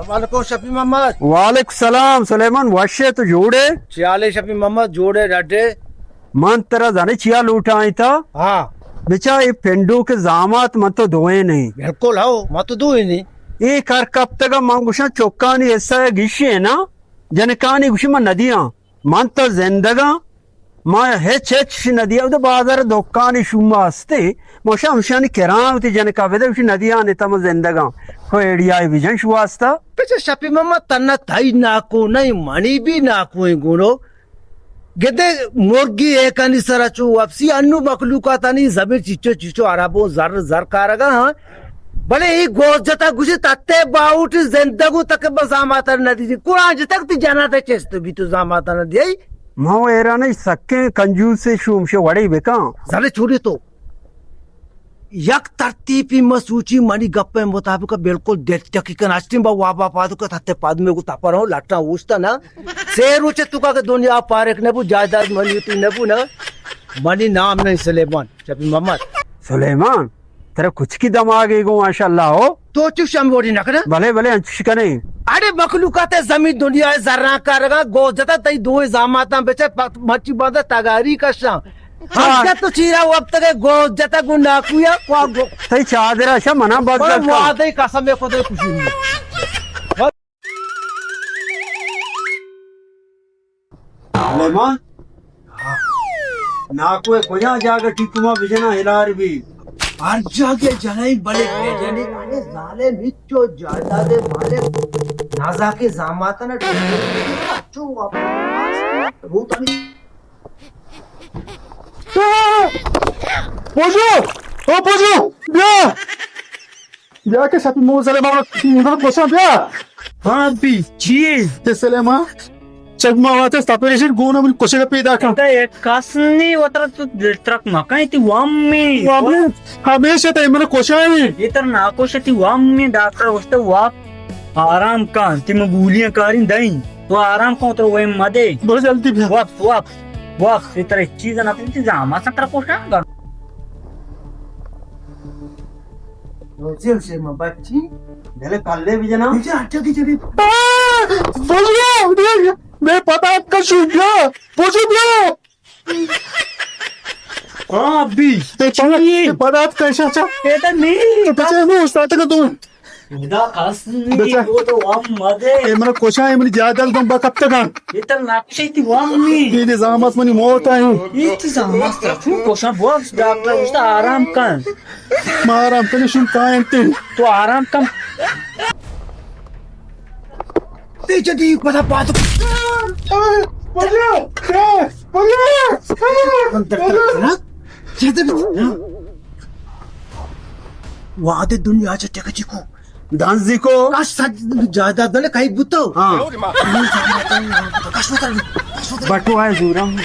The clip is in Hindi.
वालेकुम शफी मोहम्मद। वालेकुम सलाम सुलेमान वाशे तो जोड़े चियाले शफी मोहम्मद जोड़े रटे। मन तरह जाने चिया लूटा आई था हाँ बेचा ये पेंडू के जामात मत तो धोए नहीं बिल्कुल हो मत दो ही नहीं। ये कर कब तक मांगुशा चौकानी ऐसा गिशी है ना जनकानी गुशी में नदियां मन तो जिंदगा मां हेच हेच नदियां उधर बाजार दुकानी शुमा हस्ते मोशा उशानी केरावती जनका वेदे उशी नदियां ने तम जिंदगा को एडिया विजन शुआस्ता पीछे शफी मोहम्मद तन्ना थाई नाको नहीं मणि भी नाको ही गुणो गेदे मुर्गी एक अनि सरचू वापसी अन्नु मखलूका तनी जमीर चिचो चिचो अरबो जर जर कारगा हाँ भले ही गोश जता गुशी तत्ते बाउट जिंदगू तक बजामाता नदी कुरान जतक ती जाना ते चेस्त भी तो जामाता नदी आई माओ एरा नहीं सक्के कंजूस से शुम से वड़ी बेका जरे छोड़े तो यक तरतीबी मसूची मनी गप्पे मुताबिक बिल्कुल देख तक नास्टिम बा वाबा पादु का तत्ते पाद में को तापर हो लटना उस्ता ना शेर उचे तुका के दुनिया पारेक नेबु जायदाद मनी तू नेबु ना मनी नाम नहीं सुलेमान शफी मोहम्मद सुलेमान तेरा कुछ की दिमाग है गो माशाल्लाह हो तो चुप शमोरी नकना भले भले अंशिका नहीं अरे मखलूकात जमीन दुनिया जर्रा करगा गो जता तई दो जामाता बेचे मच्छी बांधा तगारी का शा हम तो चीरा वो अब तक गो जता गुंडा कुया को गो सही चादरा अच्छा मना बात और करता वादे कसम में खुद कुछ नहीं सुलेमान ना कोई कोया जाकर टिकुमा विजना हिलार भी हर जगह जनाई बड़े बेजनी अरे जाले मिच्चो जादा दे माले नाजा के जामाता ना अच्छो वापस रोतानी पोजो ओ पोजो बिया के साथ मो सलेमा निंदा कोसा बिया हाँ भी चीज ते सलेमा चगमा वाते स्टापरेशन गोना मन कोसे पैदा का कसनी वतर तू ट्रक मकाई ती वाम्मी वाबले हमेशा ते मन कोशा है इतर नाको शती वाम्मी डॉक्टर वस्ते वाप आराम का ती मबूलियां कारिन दई तो आराम का तो वे मदे बड़े जल्दी बिया वाप इतर चीज ना ती जामा सटर कोशा गा रोजे उसे मबाची पहले काले विजना मुझे अच्छा की जगह पोजो मैं पता आपका शुक्रिया पोजो बिया हां भी ते पता आप कैसा अच्छा एटा नहीं तो बच्चे मैं उस्ताद का तुम इदा कसनी बच्चा। वो तो वाम मदे ए मन कोशा है मन ज्यादा दम बा कब तक इतर नाको शती वाम्मी ये निजामत मन मौत है इत जामा सटर कोशा बॉक्स डॉक्टर वस्ते आराम का मारा हम शुन कायंते तो आराम कम ते जदी पता बात वादे दुनिया चटे का चिको डांस को आज सच ज्यादा दले काही बुतो हाँ कशो कर बटू है जूरम